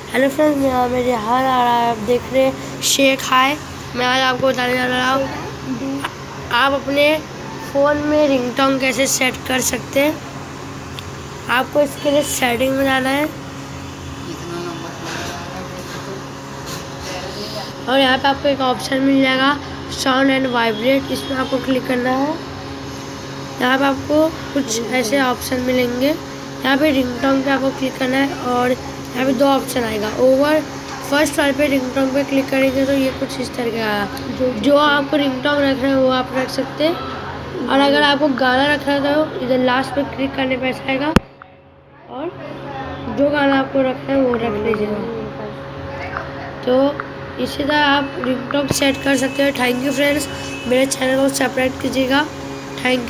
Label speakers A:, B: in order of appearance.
A: Hello friends, मेरे हाल आ रहा है। आप देख रहे हैं शेख हाय। मैं आज आपको बताने जा रहा हूँ आप अपने फ़ोन में रिंगटोन कैसे सेट कर सकते हैं। आपको इसके लिए सेटिंग में जाना है और यहाँ पे आपको एक ऑप्शन मिल जाएगा साउंड एंड वाइब्रेट। इसमें आपको क्लिक करना है। यहाँ पे आपको कुछ ऐसे ऑप्शन मिलेंगे। यहाँ पे रिंगटोन पे आपको क्लिक करना है और यहाँ पे 2 ऑप्शन आएगा। ओवर फर्स्ट वाले पे रिंगटोन पे क्लिक करेंगे तो ये कुछ इस तरह का आएगा। जो आपको रिंगटोन रखना है वो आप रख सकते हैं, और अगर आपको गाना रखना है तो इधर लास्ट पे क्लिक करने पे ऐसा आएगा और जो गाना आपको रखना है वो रख लीजिएगा। तो इसी तरह आप रिंगटोन सेट कर सकते हो। थैंक यू फ्रेंड्स, मेरे चैनल को सब्सक्राइब कीजिएगा। Thank you.